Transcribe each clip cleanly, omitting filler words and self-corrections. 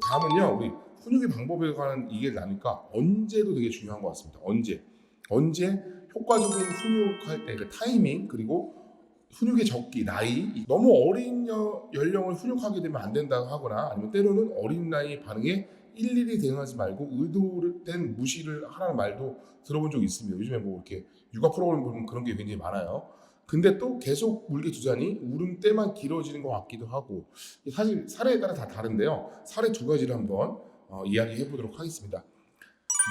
다음은요, 우리 훈육의 방법에 관한 얘기를 나니까 언제도 되게 중요한 것 같습니다. 언제 효과적인 훈육할 때 그 타이밍, 그리고 훈육의 적기, 나이, 너무 어린 연령을 훈육하게 되면 안 된다고 하거나, 아니면 때로는 어린 나이 반응에 일일이 대응하지 말고 의도된 무시를 하라는 말도 들어본 적이 있습니다. 요즘에 뭐 이렇게 육아 프로그램 보면 그런 게 굉장히 많아요. 근데 또 계속 물게 두자니 울음 때만 길어지는 것 같기도 하고, 사실 사례에 따라 다 다른데요. 사례 두 가지를 한번 이야기해 보도록 하겠습니다.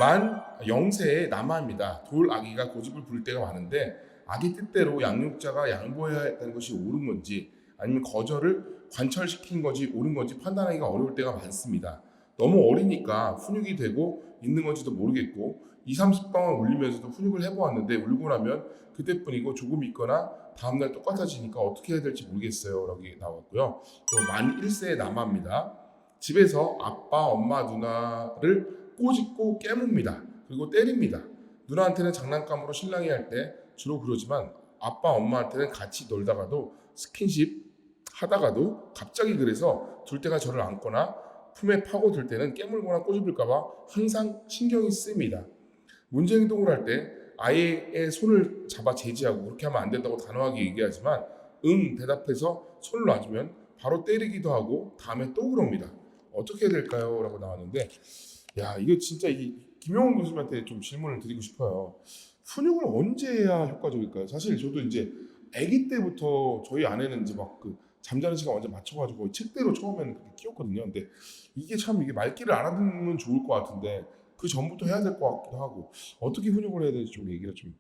만 0세의 남아입니다. 돌 아기가 고집을 부릴 때가 많은데, 아기 뜻대로 양육자가 양보해야 했다는 것이 옳은 건지, 아니면 거절을 관철시킨 것이 옳은 건지 판단하기가 어려울 때가 많습니다. 너무 어리니까 훈육이 되고 있는 건지도 모르겠고, 2, 30방울 울리면서도 훈육을 해보았는데 울고 나면 그때뿐이고 조금 있거나 다음날 똑같아지니까 어떻게 해야 될지 모르겠어요. 라고 나왔고요. 또 만 1세의 남아입니다. 집에서 아빠, 엄마, 누나를 꼬집고 깨뭅니다. 그리고 때립니다. 누나한테는 장난감으로 실랑이 할 때 주로 그러지만, 아빠, 엄마한테는 같이 놀다가도 스킨십 하다가도 갑자기 그래서 둘 때가 저를 안거나 품에 파고들 때는 깨물거나 꼬집을까봐 항상 신경이 쓰입니다. 문제 행동을 할 때 아이의 손을 잡아 제지하고 그렇게 하면 안 된다고 단호하게 얘기하지만, 응 대답해서 손을 놔주면 바로 때리기도 하고 다음에 또 그럽니다. 어떻게 해야 될까요? 라고 나왔는데, 야, 이게 진짜 김용훈 교수님한테 좀 질문을 드리고 싶어요. 훈육을 언제 해야 효과적일까요? 사실 저도 이제 아기 때부터 저희 아내는 이제 막 그 잠자는 시간 완전 맞춰가지고 책대로 처음에는 그렇게 키웠거든요. 근데 이게 말귀를 알아두면 좋을 것 같은데 그 전부터 해야 될 것 같기도 하고, 어떻게 훈육을 해야 될지 좀 얘기를 좀.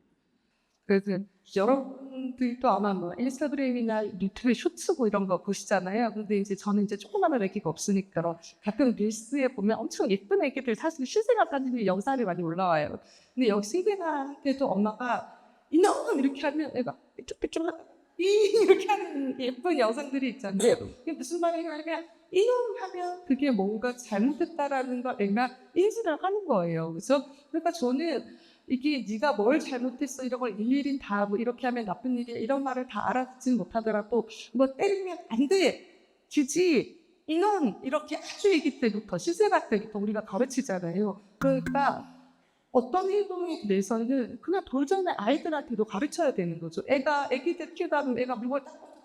그래서 여러분들도 아마 뭐 인스타그램이나 유튜브 쇼츠 뭐 이런 거 보시잖아요. 근데 이제 저는 이제 조그마한 애기가 없으니까 가끔 릴스에 보면 엄청 예쁜 애기들 사실 실생활 사진이 영상이 많이 올라와요. 근데 여기 실생활 때도 엄마가 이놈 이렇게 하면 애가 삐뚤삐뚤 이렇게 하는 예쁜 영상들이 있잖아요. 그게 무슨 말이냐면 이놈 하면 그게 뭔가 잘못했다라는 걸 애가 인지를 하는 거예요. 그래서 그러니까 저는 이게 네가 뭘 잘못했어 이런 걸 일일이 다 뭐 이렇게 하면 나쁜 일이야 이런 말을 다 알아듣지는 못하더라도 뭐 때리면 안 돼, 지지, 인원 이렇게 아주 아기 때부터 시세가 때부터 우리가 가르치잖아요. 그러니까 어떤 행동에 대해서는 그냥 돌전에 아이들한테도 가르쳐야 되는 거죠. 애가 아기들 키우다 보면 애가 물건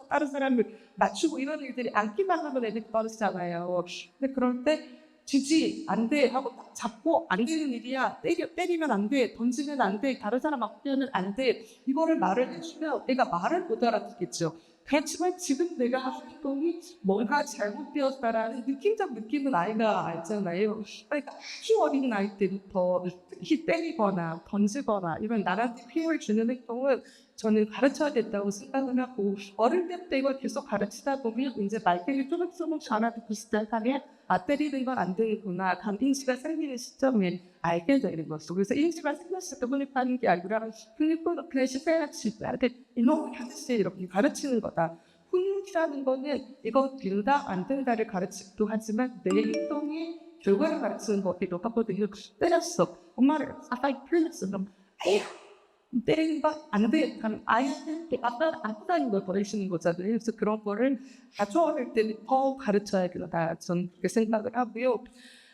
다른 사람을 맞추고 이런 일들이 안기만 하면 애들이 떨어지잖아요. 근데 그럴 때 지지 안 돼 하고 딱 잡고 안 되는 일이야 때리면 안 돼 던지면 안 돼 다른 사람 앞에는 안 돼 이거를 말을 해주면 애가 말을 못 알아듣겠죠. 그렇지만 지금 내가 하는 행동이 뭔가 잘못되었다라는 느낌적 느낌은 아이가 알잖아요. 그러니까 아주 어린 나이 때부터 특히 때리거나 던지거나 이런 나한테 피해를 주는 행동은 저는 가르쳐야 된다고 생각을 하고, 어릴 때부터 이걸 계속 가르치다 보면 이제 말귀를 조금조금 알아듣기 시작하면 때리는 건 안 되겠구나. 인지가 생기는 시점에 알게 되는 거죠. 그래서 인지가 생겼을 때 훈육하는 게 아니라 훈육은 그냥 시대같이 나한테 이놈의 하듯이 이렇게 가르치는 거다. 훈육이라는 거는 이거 된다 안 된다를 가르치기도 하지만 내 행동의 결과를 가르치는 거기도 하거든요. 때렸어. 엄마를 아빠 풀렸어. 그럼 에휴 때리는 거 안 돼. 그럼 아이한테 아빠 아프다는 걸 보내시는 거잖아요. 그래서 그런 거를 아주 어릴 때는 더 가르쳐야 된다. 저는 그렇게 생각을 하고요.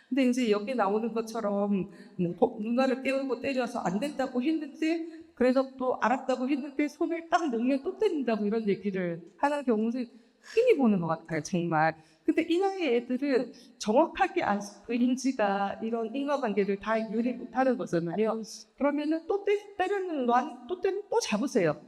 근데 이제 여기 나오는 것처럼 누나를 깨우고 때려서 안 된다고 했는데 그래서 또 알았다고 했는데 손을 딱 놓으면 또 때린다고 이런 얘기를 하는 경우는 흔히 보는 것 같아요. 정말. 근데 이 나이 애들은 정확하게 그 인지가 이런 인과관계를 다 이해를 못하는 거잖아요. 그러면은 또 때리는 놔, 또 잡으세요.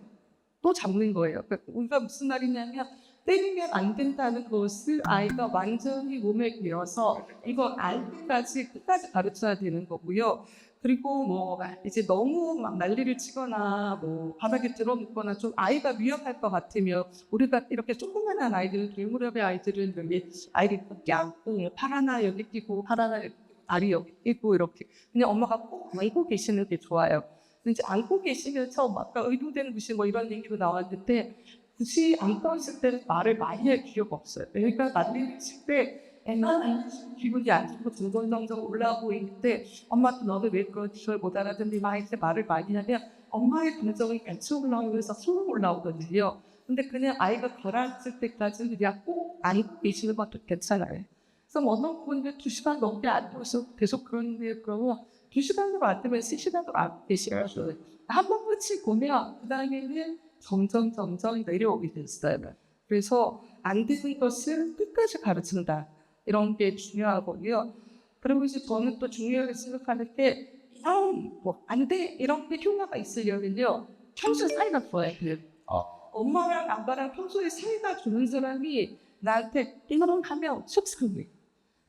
또 잡는 거예요. 그러니까 우리가 무슨 말이냐면 때리면 안 된다는 것을 아이가 완전히 몸에 배어서 이거 알 때까지 끝까지 가르쳐야 되는 거고요. 그리고 뭐 이제 너무 막 난리를 치거나 뭐 바닥에 들어눕거나 좀 아이가 위험할 것 같으면 우리가 이렇게 조그만한 아이들은 돌무렵의 아이들은 여기 아이를 껴안고 팔 하나 여기 끼고 팔 하나 다리 여기 끼고 이렇게 그냥 엄마가 꼭 안고 계시는 게 좋아요. 근데 이제 안고 계시면서 아까 의도된 무시 뭐 이런 얘기도 나왔는데 굳이 안고 있을 때는 말을 많이 할 필요가 없어요. 그러니까 난리를 칠때 애가 기분이 안 좋고 중건성적 올라오고 있는데 엄마도 너는 왜 그걸 못 알아듣니 막 이렇게 말을 많이 하면 엄마의 감정이 같이 올라오면서 서로 올라오거든요. 근데 그냥 아이가 가라앉을 때까지 그냥 꼭 안고 계시는 것도 괜찮아요. 그래서 어느 분들 2시간 넘게 안 돼서 계속 그러는데 그러면 2시간으로 안 되면 3시간으로 안 되시고요. 한 번씩 보면 그 다음에는 점점 내려오게 됐어요. 그래서 안 되는 것을 끝까지 가르친다. 이런 게 중요하고요. 그리고 이제 저는 또 중요하게 생각하는 게 안 돼 이런 게 효과가 있으려면요. 평소에 사이가 좋아야 돼요. 엄마랑 아빠랑 평소에 사이가 좋은 사람이 나한테 이거는 하면 속상해.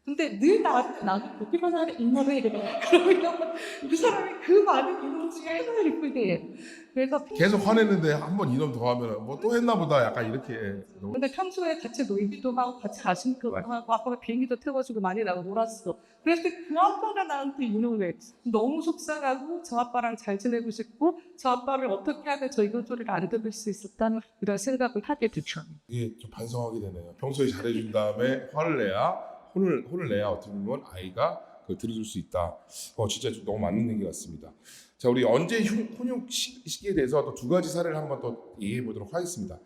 근데 늘 나도 보기만 하는 인물을 이래. 그러면 그 사람이 그 많은 인물 중에 하나를 이쁘게 해. 그래서 계속 화냈는데 한 번 이놈 더 하면 뭐 또 했나 보다 약간 이렇게. 근데 평소에 같이 놀기도 하고 같이 가슴도 하고 아빠가 비행기도 태워주고 많이 나고 놀았어. 그래서 그 아빠가 나한테 이놈을 너무 속상하고 저 아빠랑 잘 지내고 싶고 저 아빠를 어떻게 하면 저 이런 소리를 안 들을 수 있었다는 이런 생각을 하게 되죠. 이게 좀 반성하게 되네요. 평소에 잘해준 다음에 화를 내야 혼을 내야 어떻게 보면 아이가 그걸 들어줄 수 있다. 진짜 좀 너무 맞는 얘기 같습니다. 자, 우리 언제 훈육 시기에 대해서 또 2가지 사례를 한번 또 얘기해 보도록 하겠습니다.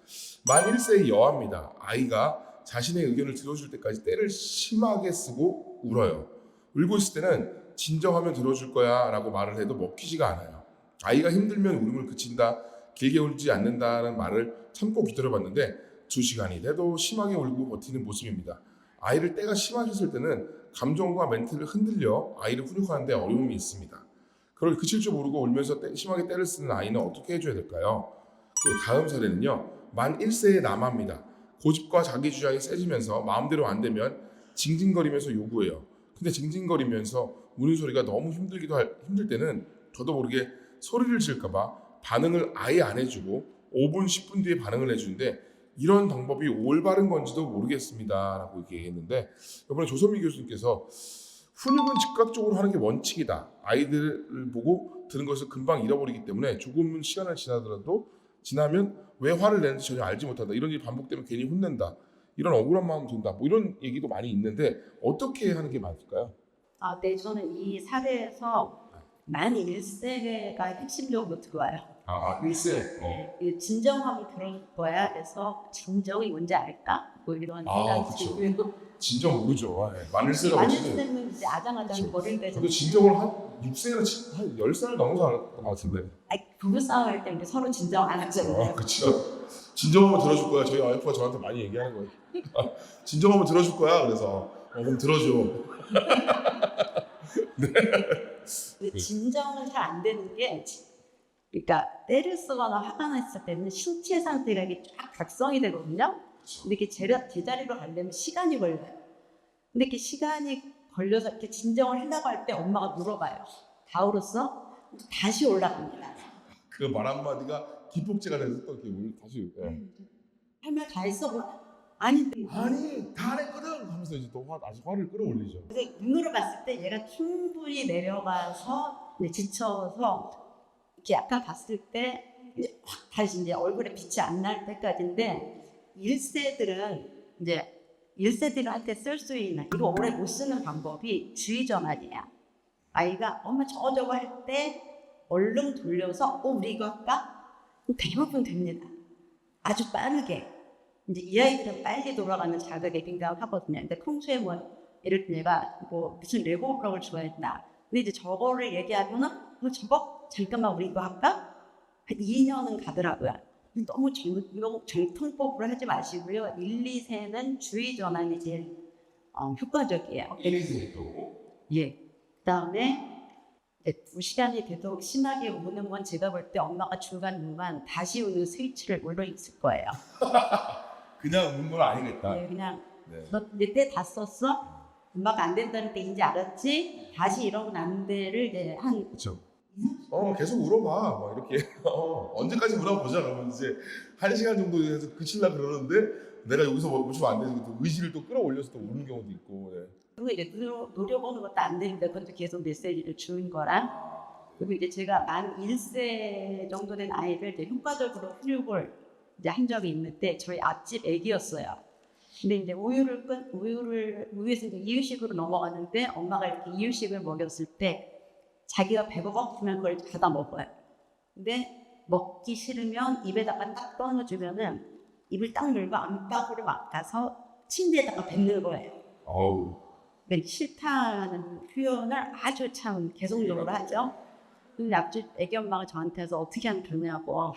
만 1세의 여아입니다. 아이가 자신의 의견을 들어줄 때까지 떼를 심하게 쓰고 울어요. 울고 있을 때는 진정하면 들어줄 거야 라고 말을 해도 먹히지가 않아요. 아이가 힘들면 울음을 그친다, 길게 울지 않는다는 말을 참고 기다려봤는데 2시간이 돼도 심하게 울고 버티는 모습입니다. 아이를 때가 심하게 쓸 때는 감정과 멘트를 흔들려 아이를 훈육하는데 어려움이 있습니다. 그걸 그칠 줄 모르고 울면서 심하게 때를 쓰는 아이는 어떻게 해줘야 될까요? 그리고 다음 사례는요. 만 1세의 남아입니다. 고집과 자기 주장이 세지면서 마음대로 안 되면 징징거리면서 요구해요. 근데 징징거리면서 우는 소리가 너무 힘들 때는 저도 모르게 소리를 질까봐 반응을 아예 안 해주고 5분, 10분 뒤에 반응을 해주는데 이런 방법이 올바른 건지도 모르겠습니다 라고 얘기했는데 이번에 조선미 교수님께서 훈육은 즉각적으로 하는 게 원칙이다. 아이들을 보고 들은 것을 금방 잃어버리기 때문에 조금은 시간을 지나면 왜 화를 내는지 전혀 알지 못한다. 이런 일이 반복되면 괜히 혼낸다. 이런 억울한 마음 든다. 뭐 이런 얘기도 많이 있는데 어떻게 하는 게 맞을까요? 네, 저는 이 사례에서 만 1세가 핵심적으로 들어와요. 1세. 이 진정함이 들어올 거야. 그래서 진정이 뭔지 알까? 뭐 이런 생각이 들고요. 진정 모르죠. 만 1세라고 만 치면 1세는 이제 아장아장 거린대잖아요. 저도 진정을 한 6세나 한 10살 넘어서 안 것 같은데. 부부 싸움할 때 우리 서로 진정 안 하잖아요. 그렇죠. 진정하면 들어줄 거야. 저희 와이프가 저한테 많이 얘기하는 거예요. 진정하면 들어줄 거야. 그래서 그럼 들어줘. 근데 진정은 잘 안 되는 게, 그러니까 때를 쓰거나 화가 났을 때는 신체 상태가 이게 쫙 각성이 되거든요. 근데 이게 제자리로 가려면 시간이 걸려요. 근데 이렇게 시간이 걸려서 이렇게 진정을 하려고 할 때 엄마가 물어봐요. 다 울었어? 다시 올라갑니다. 그 말 한마디가 기폭제가 돼서 또 이렇게 다시. 할 말 다 했어? 아닌데. 아니 다 했거든 하면서 이제 또 다시 화를 끌어올리죠. 근데 눈으로 봤을 때 얘가 충분히 내려가서 지쳐서 이렇게 약간 봤을 때 확 다시 이제 얼굴에 빛이 안 날 때까지인데 1세들은 이제 1세들한테 쓸 수 있는 이거 오래 못 쓰는 방법이 주의 전환이야. 아이가 엄마 저거 할 때 얼른 돌려서 우리 이거 할까? 대부분 됩니다. 아주 빠르게. 이제 이 아이들은 빨리 돌아가는 자극에 민감하거든요. 근데 평소에 예를 들면 얘가 무슨 레고 블록을 좋아했다. 근데 이제 저거를 얘기하면은 저거 잠깐만 우리 이거 할까? 한 2년은 가더라고요. 너무 정통법으로 하지 마시고요. 1, 2세는 주의 전환이 제일 효과적이에요. 1세도. 예. 그다음에 2시간이 돼도 심하게 우는 건 제가 볼 때 엄마가 중간중간 다시 우는 스위치를 올려 있을 거예요. 그냥 우는 건 아니겠다. 네, 그냥 네. 너 내 때 다 썼어? 엄마가 안 된다는 때 이제 알았지? 다시 이러면 안 돼를 이제 한 그렇죠. 계속 울어봐. 막 이렇게. 언제까지 울어보자. 그러면 이제 1시간 정도 해서 그치려 그러는데 내가 여기서 멈추면 안 되지. 또 의지를 또 끌어올려서 또 우는 경우도 있고. 네. 그리고 이제 노려보는 것도 안 되는데 그것도 계속 메시지를 주는 거랑 그리고 이제 제가 만 1세 정도 된 아이를 이제 효과적으로 훈육을 이제 한 적이 있는데 저희 앞집 애기였어요. 근데 이제 우유에서 이제 이유식으로 넘어갔는데 엄마가 이렇게 이유식을 먹였을 때 자기가 배가 고프면 그걸 받아 먹어요. 근데 먹기 싫으면 입에다가 딱 떠넣어주면은 입을 딱 열고 안방으로 막 가서 침대에다가 뱉는 거예요. 어우. 네, 싫다는 표현을 아주 참 개성적으로 하죠. 근데 앞쪽 애기 엄마가 저한테서 어떻게 하면 좋냐고.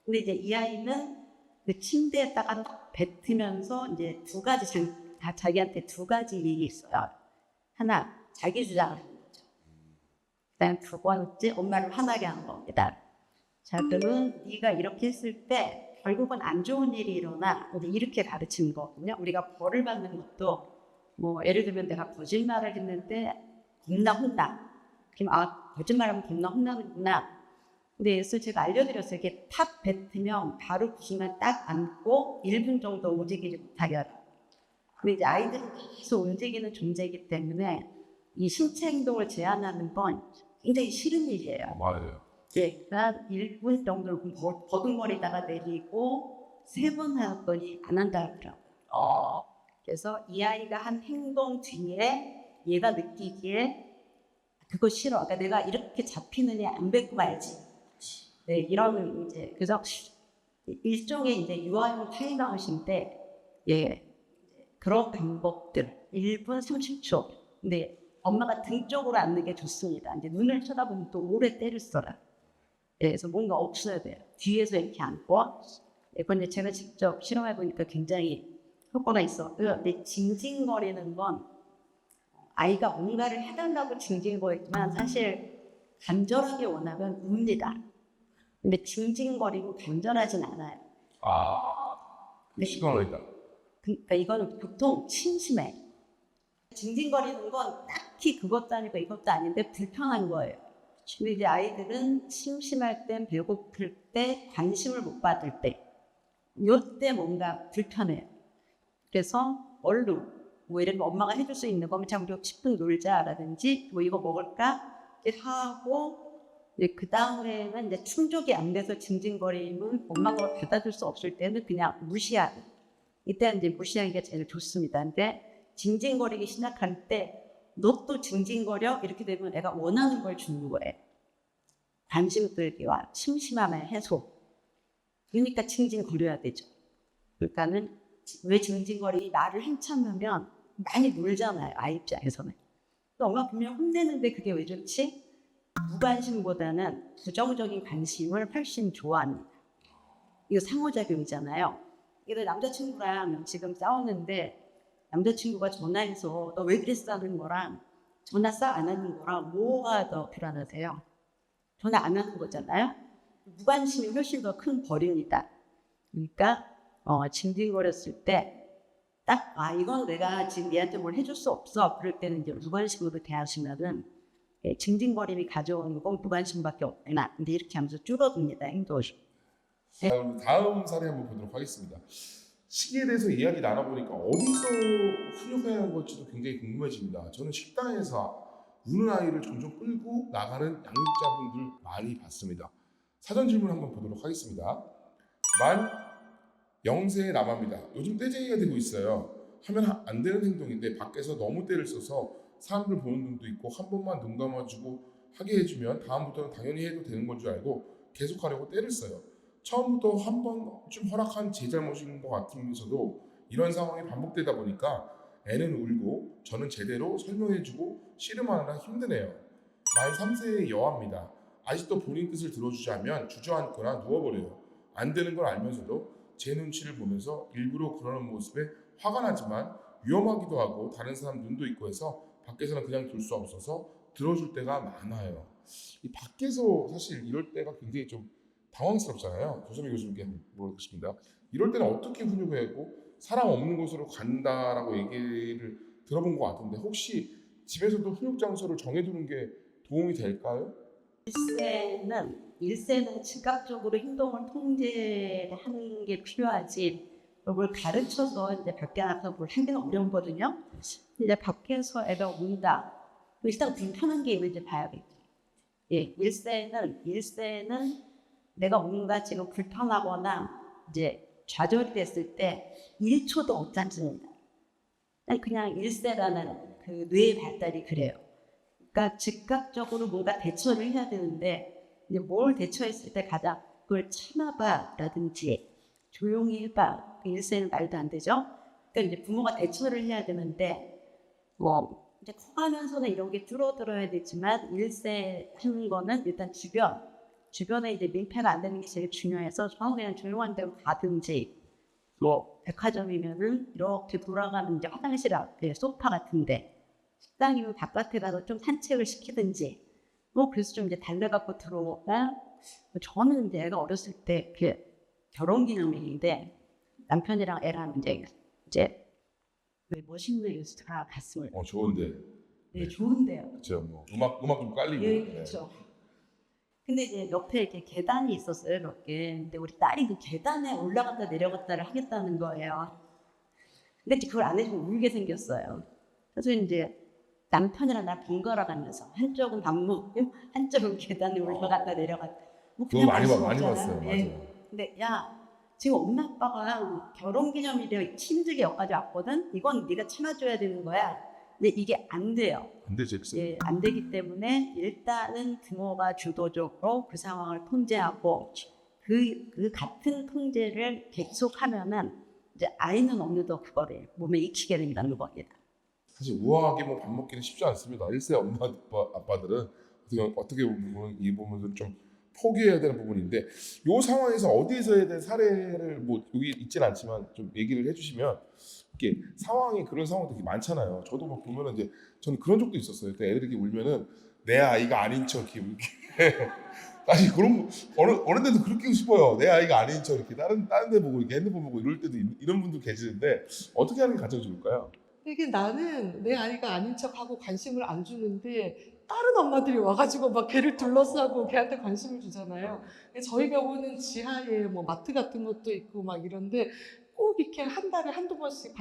근데 이제 이 아이는 그 침대에다가 딱 뱉으면서 이제 두 가지 다 자기한테 두 가지 일이 있어요. 하나, 자기 주장을 하는 거죠. 그다음 두 번째, 엄마를 화나게 하는 겁니다. 자, 그러면 네가 이렇게 했을 때 결국은 안 좋은 일이 일어나. 이제 이렇게 가르치는 거거든요. 우리가 벌을 받는 것도 뭐 예를 들면 내가 거짓말을 했는데 겁나 혼나. 그럼 아, 거짓말하면 겁나 혼나는구나. 근데 예술 제가 알려드렸어요. 이게 탁 뱉으면 바로 그 순간 딱 앉고 1분 정도 움직이지 못하게 하라. 근데 이제 아이들은 계속 움직이는 존재이기 때문에 이 신체 행동을 제한하는 건 굉장히 싫은 일이에요. 맞아요. 예, 한 1분 정도 버둥거리다가 내리고 3번 하더니 안 한다 하더라고요. 그래서 이 아이가 한 행동 뒤에 얘가 느끼기에 그거 싫어. 그러니까 내가 이렇게 잡히느냐 안 뱉고 말지. 네, 이런 이제 그래서 일종의 이제 유아용 타임아웃인데 예, 그런 방법들 1분 30초. 근데 엄마가 등 쪽으로 앉는 게 좋습니다. 이제 눈을 쳐다보면 또 오래 때릴 써라. 예, 그래서 뭔가 없어야 돼요. 뒤에서 이렇게 앉고. 예, 근데 제가 직접 실험해 보니까 굉장히 효과가 있어. 근데 징징거리는 건 아이가 뭔가를 해달라고 징징거리지만 사실 간절하게 원하면 웁니다. 근데 징징거리고 간절하진 않아요. 아, 시간이다. 그러니까 이거는 보통 심심해. 징징거리는 건 딱히 그것도 아니고 이것도 아닌데 불편한 거예요. 근데 이제 아이들은 심심할 땐, 배고플 때, 관심을 못 받을 때, 요때 뭔가 불편해요. 그래서 얼른 뭐 예를 들면 엄마가 해줄 수 있는 거면 참 우리 10분 놀자라든지 뭐 이거 먹을까 이렇게 하고 그 다음에는 이제 충족이 안 돼서 징징거리면 엄마가 받아줄 수 없을 때는 그냥 무시하고 이때는 이제 무시하기가 제일 좋습니다. 근데 징징거리기 시작할 때 너 또 징징거려 이렇게 되면 애가 원하는 걸 주는 거예요. 관심 끌기와 심심함의 해소. 그러니까 징징거려야 되죠. 그러니까는 왜 징징거리 말을 한참 하면 많이 놀잖아요. 아이 입장에서는. 또 엄마 분명 혼내는데 그게 왜 좋지? 무관심보다는 부정적인 관심을 훨씬 좋아합니다. 이거 상호작용이잖아요. 이게 남자친구랑 지금 싸우는데 남자친구가 전화해서 너 왜 그랬어 하는 거랑 전화 싹 안 하는 거랑 뭐가 더 불안하세요? 전화 안 하는 거잖아요. 무관심이 훨씬 더 큰 벌입니다. 그러니까 징징거렸을 때 딱 이건 내가 지금 얘한테 뭘 해줄 수 없어. 그럴 때는 이제 무관심으로 대하시면은 징징거림이 가져오는 건 무관심밖에 없구나. 근데 이렇게 하면서 줄어듭니다. 행동이. 다음 사례 한번 보도록 하겠습니다. 시기에 대해서 이야기 나눠보니까 어디서 훈육해야 할지도 굉장히 궁금해집니다. 저는 식당에서 우는 아이를 종종 끌고 나가는 양육자분들 많이 봤습니다. 사전 질문 한번 보도록 하겠습니다. 만 0세의 남아입니다. 요즘 떼쟁이가 되고 있어요. 하면 안 되는 행동인데 밖에서 너무 떼를 써서 사람들 보는 눈도 있고 한 번만 눈 감아주고 하게 해주면 다음부터는 당연히 해도 되는 건 줄 알고 계속하려고 떼를 써요. 처음부터 한 번쯤 허락한 제 잘못인 것 같으면서도 이런 상황이 반복되다 보니까 애는 울고 저는 제대로 설명해주고 씨름하느라 힘드네요. 만 3세의 여아입니다. 아직도 본인 뜻을 들어주자면 주저앉거나 누워버려요. 안 되는 걸 알면서도 제 눈치를 보면서 일부러 그러는 모습에 화가 나지만 위험하기도 하고 다른 사람 눈도 있고 해서 밖에서는 그냥 둘 수 없어서 들어줄 때가 많아요. 이 밖에서 사실 이럴 때가 굉장히 좀 당황스럽잖아요. 조선미 교수님께 물어보겠습니다. 이럴 때는 어떻게 훈육해야 하고 사람 없는 곳으로 간다라고 얘기를 들어본 것 같은데 혹시 집에서도 훈육 장소를 정해두는 게 도움이 될까요? 1세는 즉각적으로 행동을 통제하는 게 필요하지 뭘 가르쳐서 이제 밖에 나가서 뭘 하기는 어려운거든요. 이제 밖에서 애가 운다. 일단 불편한 게 있는지 봐야겠죠. 예, 1세는 내가 뭔가 지금 불편하거나 이제 좌절이 됐을 때 1초도 못 참습니다. 그냥 1세라는 그 뇌의 발달이 그래요. 그러니까 즉각적으로 뭔가 대처를 해야 되는데 이제 뭘 대처했을 때 가장 그걸 참아봐라든지 조용히 해봐. 1세는 말도 안 되죠. 그러니까 이제 부모가 대처를 해야 되는데 뭐 이제 커가면서는 이런 게 줄어들어야 되지만 1세 하는 거는 일단 주변에 이제 민폐가 안 되는 게 제일 중요해서 저는 그냥 조용한 데로 가든지 뭐 백화점이면은 이렇게 돌아가는 이제 화장실 앞에 소파 같은데 식당이면 바깥에 가서 좀 산책을 시키든지 뭐 그래서 좀 이제 달래갖고 들어오면 저는 이제 애가 어렸을 때 그 결혼기념일인데 남편이랑 애랑 이제 왜 멋있는 레스토랑 갔어요. 좋은데. 네, 좋은데요. 그렇죠. 뭐 음악 좀 깔리고. 예, 그렇죠. 근데 이제 옆에 이렇게 계단이 있었어요, 몇 개. 근데 우리 딸이 그 계단에 올라갔다 내려갔다를 하겠다는 거예요. 근데 이제 그걸 안 해주면 울게 생겼어요. 그래서 이제 남편이랑 나 번갈아 가면서 한쪽은 밥 먹고 한쪽은 계단에 올라갔다 내려갔다. 뭐 그거 그냥 갈 많이 수 봤어요. 없잖아요. 맞아요. 근데 야, 지금 엄마 아빠가 결혼기념일에 힘들게 여기까지 왔거든. 이건 네가 참아줘야 되는 거야. 근데 이게 안 돼요. 안 되지, 엑셀. 예, 안 되기 때문에 일단은 부모가 주도적으로 그 상황을 통제하고 그 같은 통제를 계속하면은 이제 아이는 어느덧 그거를 몸에 익히게 된다는 겁니다. 사실 우아하게 뭐 밥 먹기는 쉽지 않습니다. 1세 엄마 아빠들은 어떻게 보면 이 부분은 좀 포기해야 되는 부분인데 이 상황에서 어디에서 해야 되는 사례를 뭐 여기 있진 않지만 좀 얘기를 해주시면 이게 상황이 그런 상황도 되게 많잖아요. 저도 막 보면은 이제 저는 그런 적도 있었어요. 그때 애들이 울면은 내 아이가 아닌 척 이렇게 사실 그런 어느 때도 그렇게 싶어요. 내 아이가 아닌 척 이렇게 다른 데 보고 이렇게 핸드폰 보고 이럴 때도 이런 분들 계시는데 어떻게 하는 게 가장 좋을까요? 이게 나는 내 아이가 아닌 척하고 관심을 안 주는데 다른 엄마들이 와가지고 막 걔를 둘러싸고 걔한테 관심을 주잖아요. 근데 저희 병원은 지하에 뭐 마트 같은 것도 있고 막 이런데 꼭 이렇게 한 달에 한두 번씩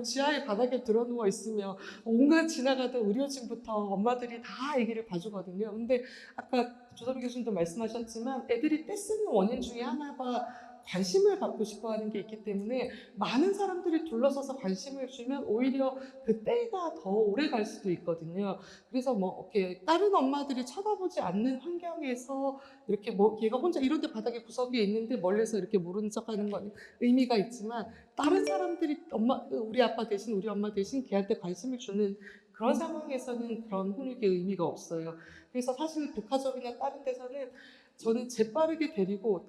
지하에 바닥에 들어 누워 있으면 온갖 지나가던 의료진부터 엄마들이 다 아기를 봐주거든요. 근데 아까 조선 교수님도 말씀하셨지만 애들이 떼쓰는 원인 중에 하나가 관심을 받고 싶어 하는 게 있기 때문에 많은 사람들이 둘러서서 관심을 주면 오히려 그 때가 더 오래 갈 수도 있거든요. 그래서 뭐 이렇게 다른 엄마들이 쳐다보지 않는 환경에서 이렇게 뭐 얘가 혼자 이런 데 바닥에 구석에 있는데 멀리서 이렇게 모르는 척 하는 건 의미가 있지만 다른 사람들이 우리 아빠 대신 우리 엄마 대신 걔한테 관심을 주는 그런 상황에서는 그런 훈육의 의미가 없어요. 그래서 사실 백화점이나 다른 데서는 저는 재빠르게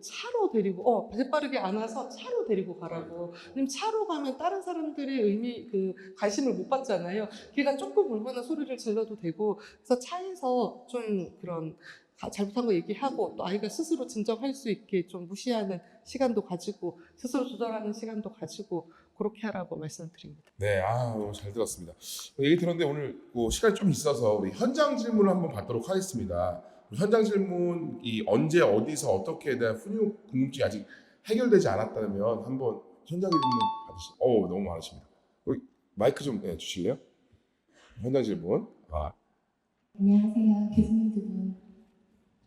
재빠르게 안아서 차로 데리고 가라고. 왜냐면 차로 가면 다른 사람들의 관심을 못 받잖아요. 걔가 조금 울거나 소리를 질러도 되고, 그래서 차에서 좀 그런 잘못한 거 얘기하고 또 아이가 스스로 진정할 수 있게 좀 무시하는 시간도 가지고 스스로 조절하는 시간도 가지고 그렇게 하라고 말씀드립니다. 네, 너무 잘 들었습니다. 얘기 들었는데 오늘 뭐 시간이 좀 있어서 우리 현장 질문을 한번 받도록 하겠습니다. 현장 질문이 언제 어디서 어떻게에 대한 훈육 궁금증이 아직 해결되지 않았다면 한번 현장 질문 받으시죠. 너무 많으십니다. 여기 마이크 좀 주실래요? 현장 질문. 안녕하세요. 교수님 두 분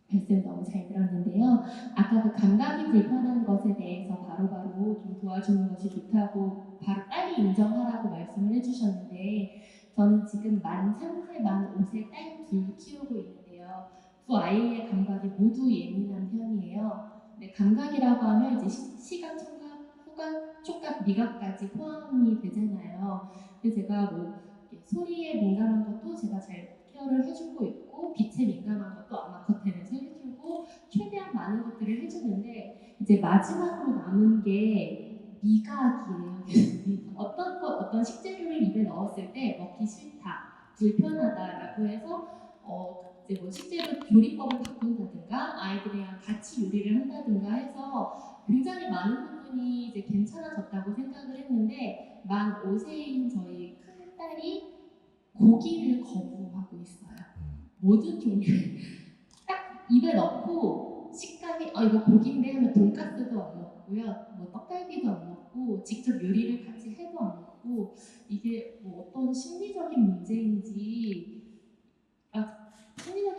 말씀 너무 잘 들었는데요. 아까 그 감각이 불편한 것에 대해서 바로바로 좀 도와주는 것이 좋다고 바로 딸이 인정하라고 말씀을 해주셨는데 저는 지금 만 3세, 만 5세 딸 둘 키우고 있는데요. 두 아이의 감각이 모두 예민한 편이에요. 근데 감각이라고 하면 이제 시각, 청각, 후각, 촉각, 미각까지 포함이 되잖아요. 근데 제가 뭐 소리에 민감한 것도 제가 잘 케어를 해주고 있고 빛에 민감한 것도 아마 겉에서 해주고 최대한 많은 것들을 해주는데 이제 마지막으로 남은 게 미각이에요. 어떤 식재료를 입에 넣었을 때 먹기 싫다, 불편하다라고 해서 이제 뭐 식재료 조리법을 바꾼다든가 아이들이랑 같이 요리를 한다든가 해서 굉장히 많은 부분이 이제 괜찮아졌다고 생각을 했는데 만 5세인 저희 큰 딸이 고기를 거부하고 있어요. 모든 종류를 딱 입에 넣고 식감이 이거 고기인데 하면 돈가스도 안 먹고요. 뭐 떡갈비도 안 먹고 직접 요리를 같이 해도 안 먹고 이게 뭐 어떤 심리적인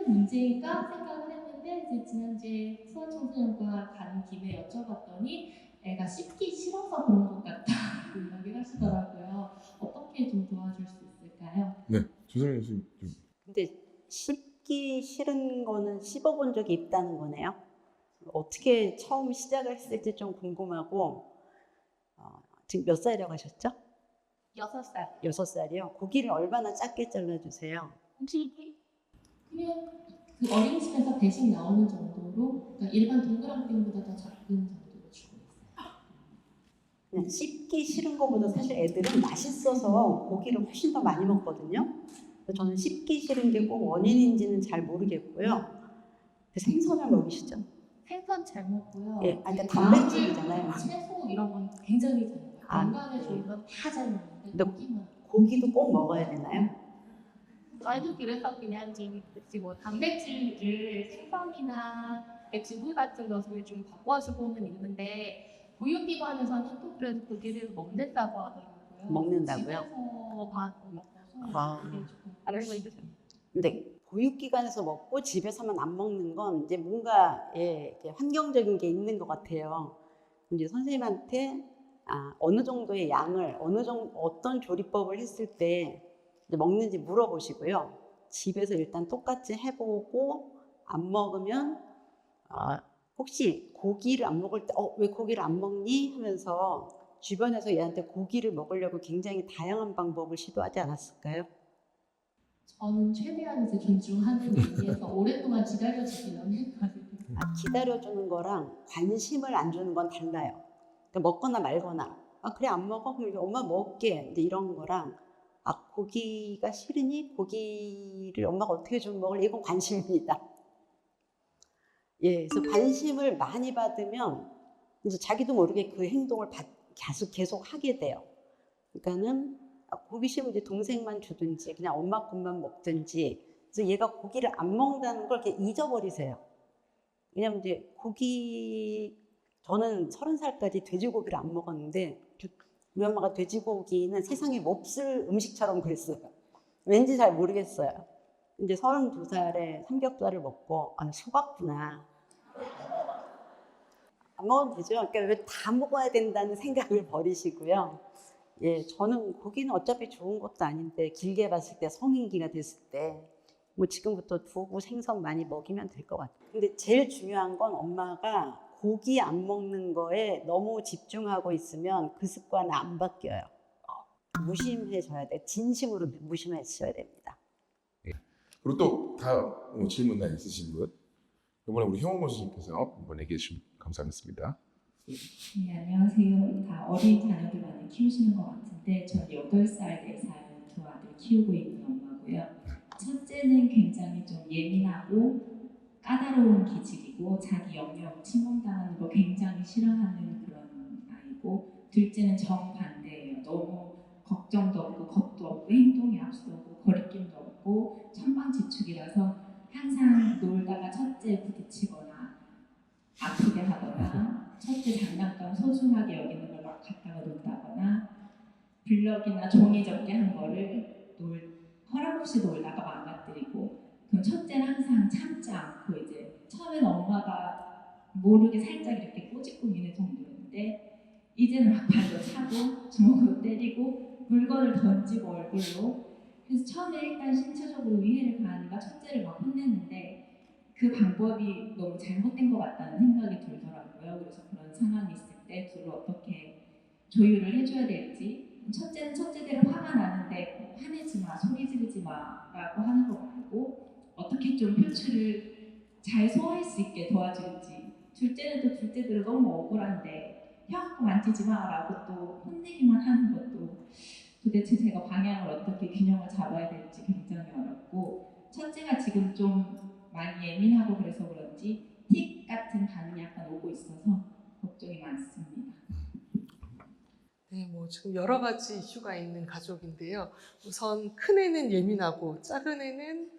문제인가 생각을 했는데 이제 지난주에 소아청소년과 가는 김에 여쭤봤더니 애가 씹기 싫어서 그런 것 같다고 이야기를 하시더라고요. 어떻게 좀 도와줄 수 있을까요? 네, 조선민 교수님 좀. 근데 씹기 싫은 거는 씹어본 적이 있다는 거네요. 어떻게 처음 시작을 했을지 좀 궁금하고 지금 몇 살이라고 하셨죠? 6살. 6살이요. 고기를 얼마나 작게 잘라주세요? 혹시 그냥 그 어린이집에서 대신 나오는 정도로, 그러니까 일반 동그랑땡보다 더 작은 정도로 주고 있어요. 그냥 씹기 싫은 것보다 사실 애들은 맛있어서 고기를 훨씬 더 많이 먹거든요. 그래서 저는 씹기 싫은 게 꼭 원인인지는 잘 모르겠고요. 생선을 먹이시죠? 생선 잘 먹고요. 예, 그러니까 단백질이잖아요. 채소 이런 건 굉장히 잘 먹어요. 아, 건강에 좋은 건 다 잘 먹는데 근데 고기만. 고기도 꼭 먹어야 되나요? 저희도 그래서 그냥 뭐 단백질을 생선이나 백지구 같은 것을 좀 바꿔주고는 있는데 보육기관에서는 또 그래도 고기를 먹는다고 하더라고요. 먹는다고요? 집에서 밥 먹어서 아. 그게 조금 알고 있으세요? 근데 보육기관에서 먹고 집에서만 안 먹는 건 이제 뭔가 이제 환경적인 게 있는 것 같아요. 이제 선생님한테 어느 정도의 양을 어떤 조리법을 했을 때 이제 먹는지 물어보시고요. 집에서 일단 똑같이 해보고 안 먹으면 혹시 고기를 안 먹을 때 왜 고기를 안 먹니? 하면서 주변에서 얘한테 고기를 먹으려고 굉장히 다양한 방법을 시도하지 않았을까요? 저는 최대한 이제 존중하는 의미에서 오랫동안 기다려주기는 했거든요. 기다려주는 거랑 관심을 안 주는 건 달라요. 그러니까 먹거나 말거나 그래 안 먹어? 그럼 엄마 먹을게. 이제 이런 거랑 고기가 싫으니 고기를 엄마가 어떻게 좀 먹을래? 이건 관심입니다. 예, 그래서 관심을 많이 받으면 이제 자기도 모르게 그 행동을 계속 하게 돼요. 그러니까는 고기 싫으면 이제 동생만 주든지 그냥 엄마 것만 먹든지. 그래서 얘가 고기를 안 먹는다는 걸 이렇게 잊어버리세요. 왜냐면 이제 저는 30살까지 돼지고기를 안 먹었는데 우리 엄마가 돼지고기는 세상에 없을 음식처럼 그랬어요. 왠지 잘 모르겠어요. 이제 32살에 삼겹살을 먹고 속았구나. 안 먹어도 되죠. 그러니까 왜 다 먹어야 된다는 생각을 버리시고요. 예, 저는 고기는 어차피 좋은 것도 아닌데 길게 봤을 때 성인기가 됐을 때 뭐 지금부터 두부, 생선 많이 먹이면 될 것 같아요. 근데 제일 중요한 건 엄마가 고기 안 먹는 거에 너무 집중하고 있으면 그 습관은 안 바뀌어요. 무심해져야 돼. 진심으로 무심해져야 됩니다. 그리고 또 다음 질문 있으신 분? 이번에 우리 형원 교수님께서 한번 얘기해 주시면 감사하겠습니다. 네, 안녕하세요. 다 어린 자녀들 많이 키우시는 것 같은데 전 8살, 4살 두 아들 키우고 있는 엄마고요. 첫째는 굉장히 좀 예민하고 까다로운 기질이고 자기 영역 침범당하는 거 굉장히 싫어하는 그런 아이고, 둘째는 정반대예요. 너무 걱정도 없고 겁도 없고 행동이 앞서고 거리낌도 없고 천방지축이라서 항상 놀다가 첫째에 부딪히거나 아프게 하거나 첫째 장난감 소중하게 여기는 걸 막 갖다가 놓는다거나 블럭이나 종이 접기 한 거를 허락 없이 놀다가 망가뜨리고, 그럼 첫째는 항상 참지 않고 이제 처음에는 엄마가 모르게 살짝 이렇게 꼬집고미는 정도였는데 이제는 막 발로 차고 주먹으로 때리고 물건을 던지고 얼굴로. 그래서 처음에 일단 신체적으로 위해를 가하니까 첫째를 막 혼냈는데 그 방법이 너무 잘못된 것 같다는 생각이 들더라고요. 그래서 그런 상황이 있을 때 둘을 어떻게 조율을 해줘야 될지. 첫째는 첫째대로 화가 나는데 화내지 마, 소리 지르지 마 라고 하는 거 말고 어떻게 좀 표출을 잘 소화할 수 있게 도와줄지. 둘째는 또 둘째대로 너무 억울한데 혀갖고 만지지 마 라고 또 혼내기만 하는 것도 도대체 제가 방향을 어떻게 균형을 잡아야 될지 굉장히 어렵고, 첫째가 지금 좀 많이 예민하고 그래서 그런지 틱 같은 반응이 약간 오고 있어서 걱정이 많습니다. 네, 뭐 지금 여러 가지 이슈가 있는 가족인데요. 우선 큰 애는 예민하고 작은 애는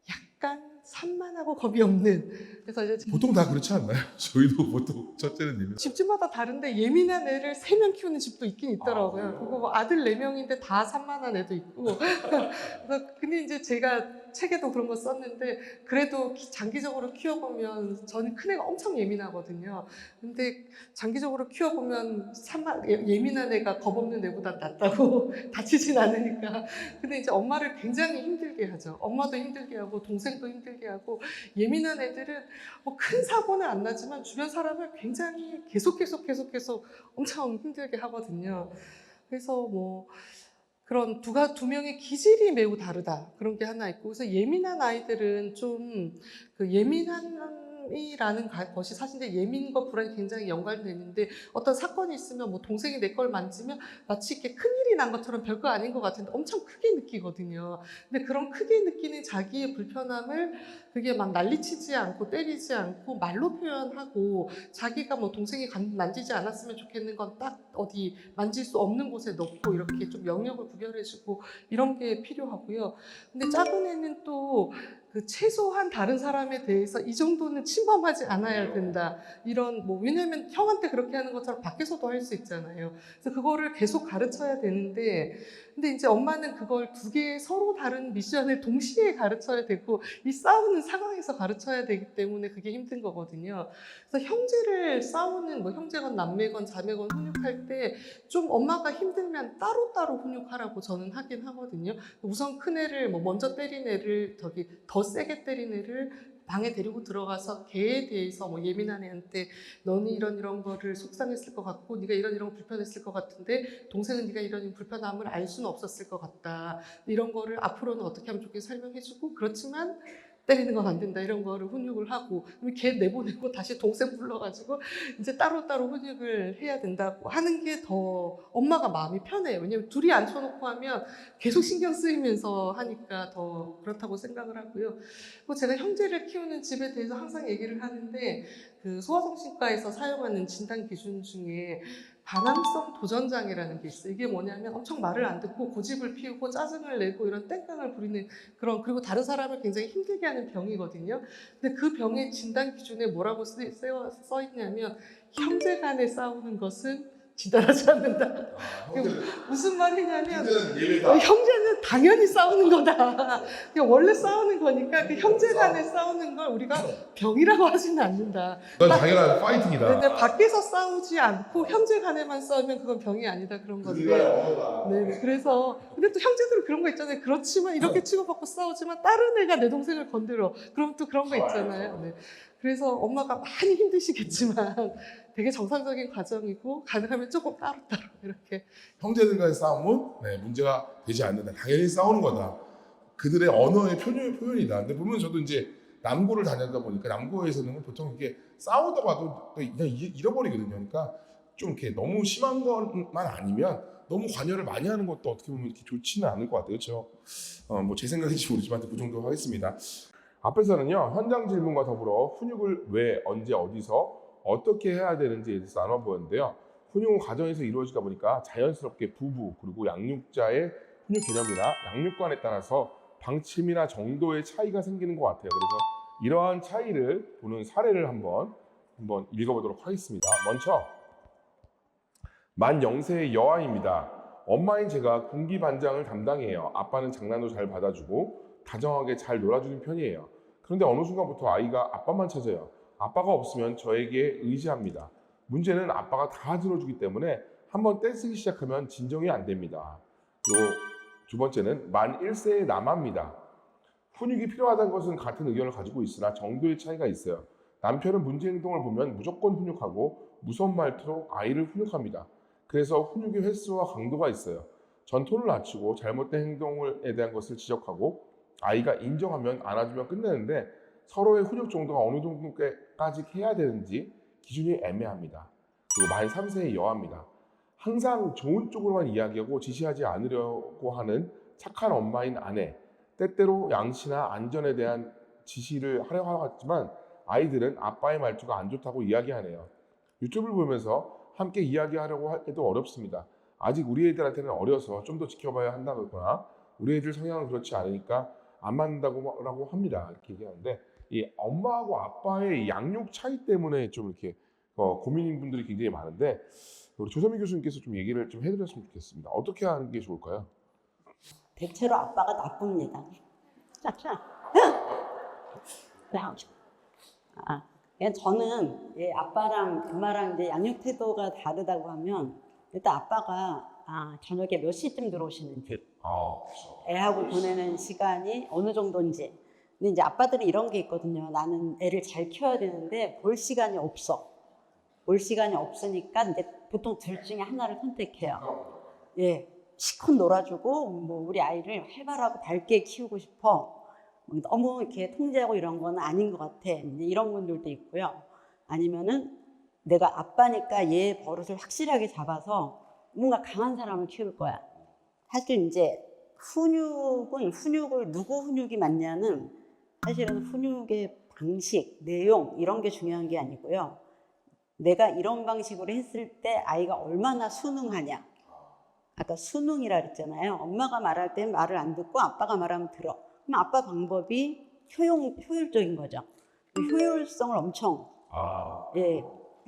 약간 산만하고 겁이 없는. 그래서 이제 보통 다 그렇지 않나요? 저희도 보통 첫째는 예민. 집집마다 다른데 예민한 애를 3명 키우는 집도 있긴 있더라고요. 그래요? 그리고 뭐 아들 4명인데 다 산만한 애도 있고. 그래서 근데 이제 제가 책에도 그런 거 썼는데 그래도 장기적으로 키워보면 저는 큰애가 엄청 예민하거든요. 근데 장기적으로 키워보면 예민한 애가 겁 없는 애보다 낫다고. 다치진 않으니까. 근데 이제 엄마를 굉장히 힘들게 하죠. 엄마도 힘들게 하고 동생도 힘들게 하고. 예민한 애들은 뭐 큰 사고는 안 나지만 주변 사람을 굉장히 계속 엄청 힘들게 하거든요. 그래서 뭐 그런 두 명의 기질이 매우 다르다. 그런 게 하나 있고, 그래서 예민한 아이들은 좀 그 예민함이라는 것이 사실 이제 예민과 불안이 굉장히 연관되는데, 어떤 사건이 있으면 뭐 동생이 내 걸 만지면 마치 이렇게 큰일이 난 것처럼 별거 아닌 것 같은데 엄청 크게 느끼거든요. 근데 그런 크게 느끼는 자기의 불편함을 그게 막 난리치지 않고 때리지 않고 말로 표현하고, 자기가 뭐 동생이 만지지 않았으면 좋겠는 건 딱 어디 만질 수 없는 곳에 넣고 이렇게 좀 영역을 구별해주고 이런 게 필요하고요. 근데 작은 애는 또 그 최소한 다른 사람에 대해서 이 정도는 침범하지 않아야 된다. 이런 뭐 왜냐면 형한테 그렇게 하는 것처럼 밖에서도 할 수 있잖아요. 그래서 그거를 계속 가르쳐야 되는데, 근데 이제 엄마는 그걸 두 개의 서로 다른 미션을 동시에 가르쳐야 되고 이 싸우는 상황에서 가르쳐야 되기 때문에 그게 힘든 거거든요. 그래서 형제를 싸우는 뭐 형제건 남매건 자매건 훈육할 때 좀 엄마가 힘들면 따로따로 훈육하라고 저는 하긴 하거든요. 우선 큰 애를 뭐 먼저 때린 애를 저기 더 세게 때린 애를 방에 데리고 들어가서 걔에 대해서 뭐 예민한 애한테 너는 이런 거를 속상했을 것 같고 네가 이런 거 불편했을 것 같은데 동생은 네가 이런 불편함을 알 수는 없었을 것 같다. 이런 거를 앞으로는 어떻게 하면 좋게 설명해주고, 그렇지만 때리는 건 안 된다. 이런 거를 훈육을 하고, 그럼 걔 내보내고 다시 동생 불러가지고 이제 따로따로 훈육을 해야 된다고 하는 게 더 엄마가 마음이 편해요. 왜냐면 둘이 앉혀놓고 하면 계속 신경 쓰이면서 하니까 더 그렇다고 생각을 하고요. 그리고 제가 형제를 키우는 집에 대해서 항상 얘기를 하는데, 그 소아정신과에서 사용하는 진단 기준 중에 반항성 도전장애라는 게 있어요. 이게 뭐냐면 엄청 말을 안 듣고 고집을 피우고 짜증을 내고 이런 땡깡을 부리는 그런, 그리고 다른 사람을 굉장히 힘들게 하는 병이거든요. 근데 그 병의 진단 기준에 뭐라고 써 있냐면, 형제 간에 싸우는 것은 진단하지 않는다. 무슨 말이냐면 형제는 당연히 싸우는 거다. 그냥 원래 싸우는 거니까 그 형제 간에 싸우는 걸 우리가 병이라고 하지는 않는다. 그건 당연한 파이팅이다. 근데 밖에서 싸우지 않고 형제 간에만 싸우면 그건 병이 아니다, 그런 건데. 네, 그래서 근데 또 형제들은 그런 거 있잖아요. 그렇지만 이렇게 치고받고 싸우지만 다른 애가 내 동생을 건드려. 그럼 또 그런 거 있잖아요. 네. 그래서 엄마가 많이 힘드시겠지만 되게 정상적인 과정이고, 가능하면 조금 따로따로 이렇게. 형제들 간의 싸움은 문제가 되지 않는다. 당연히 싸우는 거다. 그들의 언어의 표현이다. 근데 보면 저도 이제 남고를 다녔다 보니까 남고에서는 보통 이게 싸우다가도 그냥 잃어버리거든요. 그러니까 좀 이렇게 너무 심한 것만 아니면 너무 관여를 많이 하는 것도 어떻게 보면 이렇게 좋지는 않을 것 같아요. 그렇죠? 뭐 제 생각인지 모르지만 그 정도 하겠습니다. 앞에서는요, 현장 질문과 더불어 훈육을 왜, 언제, 어디서 어떻게 해야 되는지에 대해서 나눠보았는데요. 훈육은 가정에서 이루어지다 보니까 자연스럽게 부부 그리고 양육자의 훈육 개념이나 양육관에 따라서 방침이나 정도의 차이가 생기는 것 같아요. 그래서 이러한 차이를 보는 사례를 한번 읽어보도록 하겠습니다. 먼저 만 0세의 여아입니다. 엄마인 제가 군기반장을 담당해요. 아빠는 장난도 잘 받아주고 다정하게 잘 놀아주는 편이에요. 그런데 어느 순간부터 아이가 아빠만 찾아요. 아빠가 없으면 저에게 의지합니다. 문제는 아빠가 다 들어주기 때문에 한번 떼쓰기 시작하면 진정이 안 됩니다. 그리고 두 번째는 만 1세의 남아입니다. 훈육이 필요하다는 것은 같은 의견을 가지고 있으나 정도의 차이가 있어요. 남편은 문제 행동을 보면 무조건 훈육하고 무서운 말투로 아이를 훈육합니다. 그래서 훈육의 횟수와 강도가 있어요. 전토를 낮추고 잘못된 행동에 대한 것을 지적하고 아이가 인정하면 안아주면 끝내는데, 서로의 훈육 정도가 어느 정도까지 해야 되는지 기준이 애매합니다. 그리고 만 3세의 여아입니다. 항상 좋은 쪽으로만 이야기하고 지시하지 않으려고 하는 착한 엄마인 아내, 때때로 양치나 안전에 대한 지시를 하려고 하지만 아이들은 아빠의 말투가 안 좋다고 이야기하네요. 유튜브를 보면서 함께 이야기하려고 해도 어렵습니다. 아직 우리 애들한테는 어려서 좀 더 지켜봐야 한다거나 우리 애들 성향은 그렇지 않으니까 안 맞는다고 합니다. 이렇게 얘기하는데, 이 엄마하고 아빠의 양육 차이 때문에 좀 이렇게 고민인 분들이 굉장히 많은데, 우리 조선미 교수님께서 좀 얘기를 좀 해드렸으면 좋겠습니다. 어떻게 하는 게 좋을까요? 대체로 아빠가 나쁩니다. 그냥 저는 아빠랑 엄마랑 이제 양육 태도가 다르다고 하면, 일단 아빠가 저녁에 몇 시쯤 들어오시는지, 애하고 보내는 시간이 어느 정도인지. 근데 이제 아빠들은 이런 게 있거든요. 나는 애를 잘 키워야 되는데 볼 시간이 없어. 볼 시간이 없으니까 이제 보통 둘 중에 하나를 선택해요. 시컷 놀아주고 뭐 우리 아이를 활발하고 밝게 키우고 싶어. 너무 이렇게 통제하고 이런 건 아닌 것 같아. 이제 이런 분들도 있고요. 아니면은 내가 아빠니까 얘 버릇을 확실하게 잡아서 뭔가 강한 사람을 키울 거야. 사실 이제 훈육을 누구 훈육이 맞냐는 사실은 훈육의 방식, 내용 이런 게 중요한 게 아니고요. 내가 이런 방식으로 했을 때 아이가 얼마나 순응하냐. 아까 순응이라 그랬잖아요. 엄마가 말할 때 말을 안 듣고 아빠가 말하면 들어. 그럼 아빠 방법이 효율적인 거죠. 효율성을 엄청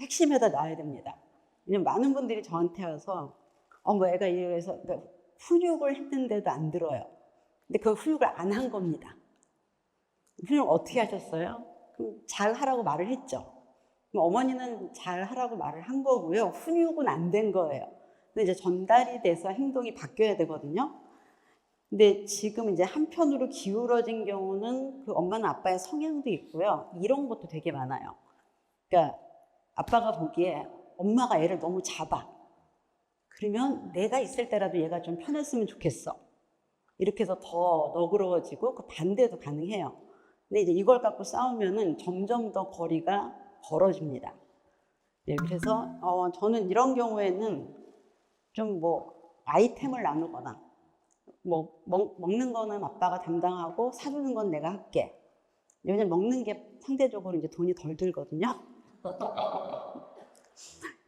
핵심에다 놔야 됩니다. 왜냐면 많은 분들이 저한테 와서 뭐 애가 이래서 그러니까 훈육을 했는데도 안 들어요. 근데 그 훈육을 안 한 겁니다. 훈육을 어떻게 하셨어요? 그럼 잘 하라고 말을 했죠. 그럼 어머니는 잘 하라고 말을 한 거고요. 훈육은 안 된 거예요. 근데 이제 전달이 돼서 행동이 바뀌어야 되거든요. 근데 지금 이제 한편으로 기울어진 경우는 그 엄마나 아빠의 성향도 있고요. 이런 것도 되게 많아요. 그러니까 아빠가 보기에 엄마가 애를 너무 잡아. 그러면 내가 있을 때라도 얘가 좀 편했으면 좋겠어. 이렇게 해서 더 너그러워지고 그 반대도 가능해요. 근데 이제 이걸 갖고 싸우면은 점점 더 거리가 벌어집니다. 네, 그래서 저는 이런 경우에는 좀 뭐 아이템을 나누거나 뭐 먹는 거는 아빠가 담당하고 사주는 건 내가 할게. 왜냐면 먹는 게 상대적으로 이제 돈이 덜 들거든요.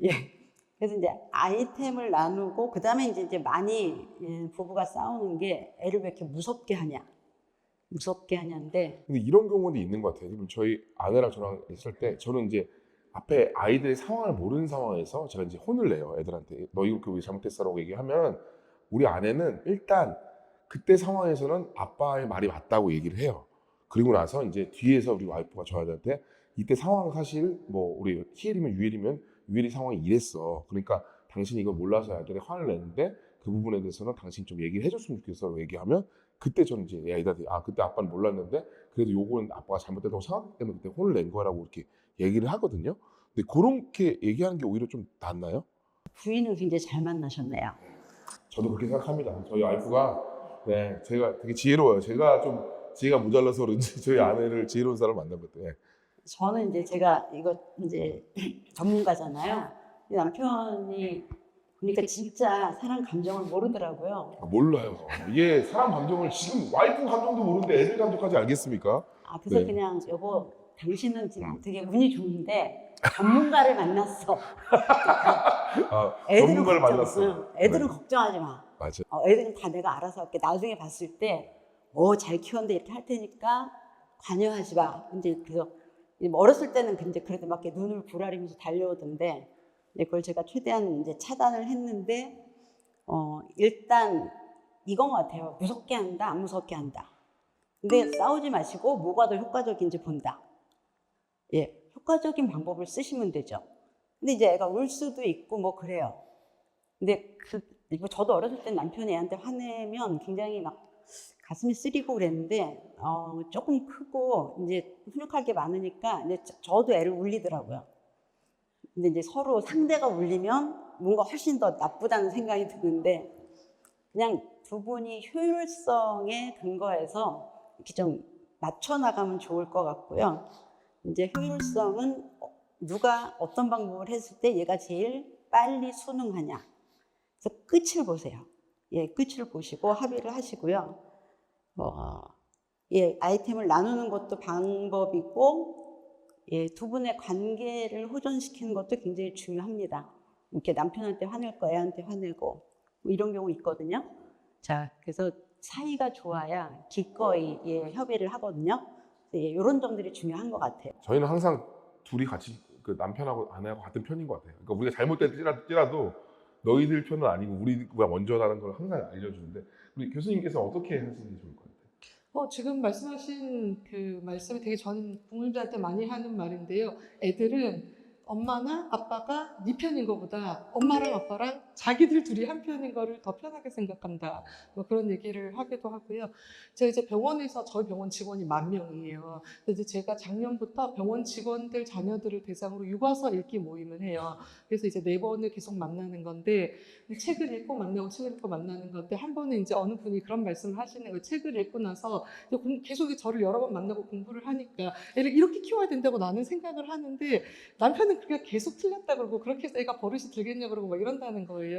예. 그래서 이제 아이템을 나누고 그다음에 이제 많이 부부가 싸우는 게 애를 왜 이렇게 무섭게 하냐. 무섭게 하냐인데 근데 이런 경우도 있는 것 같아요. 지금 저희 아내랑 저랑 있을 때 저는 이제 앞에 아이들의 상황을 모르는 상황에서 제가 이제 혼을 내요. 애들한테 너 이거 왜 잘못했어라고 얘기하면 우리 아내는 일단 그때 상황에서는 아빠의 말이 맞다고 얘기를 해요. 그리고 나서 이제 뒤에서 우리 와이프가 저한테 이때 상황 사실 뭐 우리 희엘이면 유엘이 상황이 이랬어. 그러니까 당신이 이걸 몰라서 애들이 화를 내는데 그 부분에 대해서는 당신 좀 얘기를 해줬으면 좋겠어라고 얘기하면 그때 저는 이제 애들한테 그때 아빠는 몰랐는데 그래도 요거는 아빠가 잘못됐다고 생각하기 때문에 그때 혼을 낸 거라고 이렇게 얘기를 하거든요. 근데 그렇게 얘기하는 게 오히려 좀 낫나요? 부인을 굉장히 잘 만나셨네요. 저도 그렇게 생각합니다. 저희 와이프가 네 제가 되게 지혜로워요. 지혜가 모자라서 그런지 저희 아내를 지혜로운 사람을 만난 것 같아요. 저는 이제 제가 이거 이제 전문가잖아요. 이 남편이 보니까 진짜 사람 감정을 모르더라고요. 몰라요. 이게 사람 감정을 지금 와이프 감정도 모르는데 애들 감정까지 알겠습니까? 그래서 네. 그냥 여보 당신은 지금 되게 운이 좋은데 전문가를 만났어. 전문가를 만났어. 애들은 네. 걱정하지 마. 맞아. 애들은 다 내가 알아서 할게. 나중에 봤을 때 잘 키웠는데 이렇게 할 테니까 관여하지 마. 이제 그래서 어렸을 때는 근데 그래도 막 이렇게 눈을 부라리면서 달려오던데 그걸 제가 최대한 이제 차단을 했는데 일단 이건 것 같아요. 무섭게 한다, 안 무섭게 한다. 근데 싸우지 마시고 뭐가 더 효과적인지 본다. 예, 효과적인 방법을 쓰시면 되죠. 근데 이제 애가 울 수도 있고 뭐 그래요. 근데 저도 어렸을 때 남편이 애한테 화내면 굉장히 막 가슴이 쓰리고 그랬는데 조금 크고 이제 훈육할 게 많으니까 이제 저도 애를 울리더라고요. 근데 이제 서로 상대가 울리면 뭔가 훨씬 더 나쁘다는 생각이 드는데 그냥 두 분이 효율성에 근거해서 이렇게 좀 맞춰 나가면 좋을 것 같고요. 이제 효율성은 누가 어떤 방법을 했을 때 얘가 제일 빨리 순응하냐. 그래서 끝을 보세요. 예, 끝을 보시고 합의를 하시고요. 아이템을 나누는 것도 방법이고, 두 분의 관계를 호전시키는 것도 굉장히 중요합니다. 이렇게 남편한테 화낼 거 애한테 화내고 뭐 이런 경우 있거든요. 자, 그래서 사이가 좋아야 기꺼이 협의를 하거든요. 이런 점들이 중요한 것 같아요. 저희는 항상 둘이 같이 그 남편하고 아내하고 같은 편인 것 같아요. 그러니까 우리가 잘못될지라도 너희들 편은 아니고 우리가 먼저라는 걸 항상 알려주는데 우리 교수님께서 어떻게 하시는 게 좋을 것 같아요? 지금 말씀하신 그 말씀이 되게 저는 부모님들한테 많이 하는 말인데요. 애들은 엄마나 아빠가 네 편인 것보다 엄마랑 아빠랑 자기들 둘이 한 편인 거를 더 편하게 생각한다. 뭐 그런 얘기를 하기도 하고요. 제가 이제 병원에서 저희 병원 직원이 10,000명이에요. 그래서 제가 작년부터 병원 직원들 자녀들을 대상으로 육아서 읽기 모임을 해요. 그래서 이제 4번을 계속 만나는 건데 책을 읽고 만나고 책을 읽고 만나는 건데 한 번은 이제 어느 분이 그런 말씀을 하시는 거예요. 책을 읽고 나서 계속 저를 여러 번 만나고 공부를 하니까 애를 이렇게 키워야 된다고 나는 생각을 하는데 남편은 그게 계속 틀렸다 그러고 그렇게 해서 애가 버릇이 들겠냐 그러고 막 이런다는 거예요.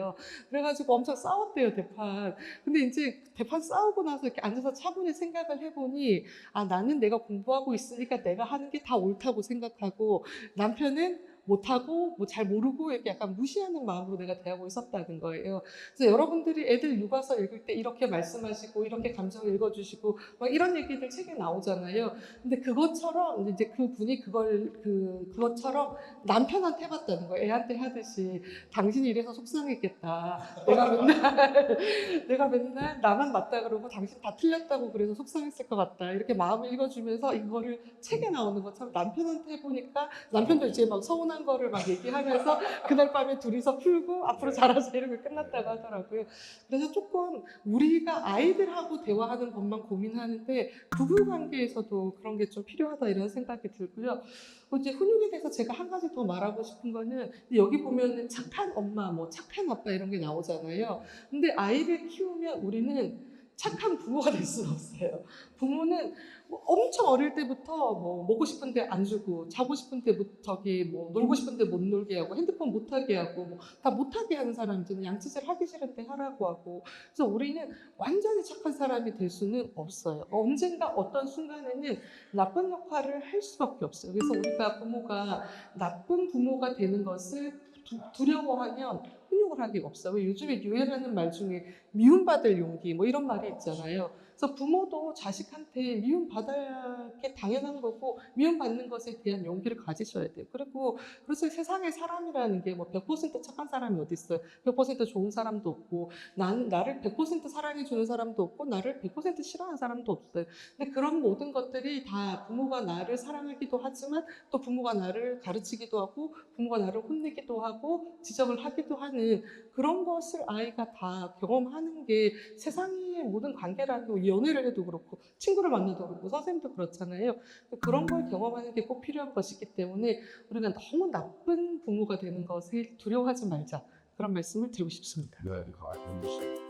그래가지고 엄청 싸웠대요, 대판. 근데 이제 대판 싸우고 나서 이렇게 앉아서 차분히 생각을 해보니 아, 나는 내가 공부하고 있으니까 내가 하는 게 다 옳다고 생각하고 남편은 못하고 뭐 잘 모르고 이렇게 약간 무시하는 마음으로 내가 대하고 있었다는 거예요. 그래서 여러분들이 애들 육아서 읽을 때 이렇게 말씀하시고 이렇게 감정 읽어주시고 막 이런 얘기들 책에 나오잖아요. 근데 그것처럼 이제 그 분이 그것처럼 남편한테 해봤다는 거예요. 애한테 하듯이 당신이 이래서 속상했겠다. 내가 맨날 나만 맞다 그러고 당신 다 틀렸다고 그래서 속상했을 것 같다. 이렇게 마음을 읽어주면서 이거를 책에 나오는 것처럼 남편한테 해보니까 남편도 이제 막 서운한 거를 막 얘기하면서 그날 밤에 둘이서 풀고 앞으로 잘하자 이러고 끝났다고 하더라고요. 그래서 조금 우리가 아이들하고 대화하는 것만 고민하는데 부부 관계에서도 그런 게 좀 필요하다 이런 생각이 들고요. 이제 훈육에 대해서 제가 한 가지 더 말하고 싶은 거는 여기 보면은 착한 엄마, 뭐 착한 아빠 이런 게 나오잖아요. 근데 아이를 키우면 우리는 착한 부모가 될 수는 없어요. 부모는 뭐 엄청 어릴 때부터 뭐 먹고 싶은데 안 주고 자고 싶은데 뭐 놀고 싶은데 못 놀게 하고 핸드폰 못 하게 하고 뭐 다 못 하게 하는 사람들은 양치질 하기 싫은데 하라고 하고 그래서 우리는 완전히 착한 사람이 될 수는 없어요. 언젠가 어떤 순간에는 나쁜 역할을 할 수밖에 없어요. 그래서 우리가 부모가 나쁜 부모가 되는 것을 두려워하면 훈육을 하기가 없어요. 요즘에 유행하는 말 중에 미움받을 용기 뭐 이런 말이 있잖아요. 그래서 부모도 자식한테 미움받을 게 당연한 거고 미움받는 것에 대한 용기를 가지셔야 돼요. 그리고 그래서 세상에 사람이라는 게 뭐 100% 착한 사람이 어디 있어요. 100% 좋은 사람도 없고 나를 100% 사랑해주는 사람도 없고 나를 100% 싫어하는 사람도 없어요. 근데 그런 모든 것들이 다 부모가 나를 사랑하기도 하지만 또 부모가 나를 가르치기도 하고 부모가 나를 혼내기도 하고 지적을 하기도 하는 그런 것을 아이가 다 경험하는 게 세상의 모든 관계라는 게 연애를 해도 그렇고 친구를 만나도 그렇고 선생님도 그렇잖아요. 그런 걸 경험하는 게 꼭 필요한 것이기 때문에 우리가 너무 나쁜 부모가 되는 것을 두려워하지 말자. 그런 말씀을 드리고 싶습니다. 네, 알겠습니다.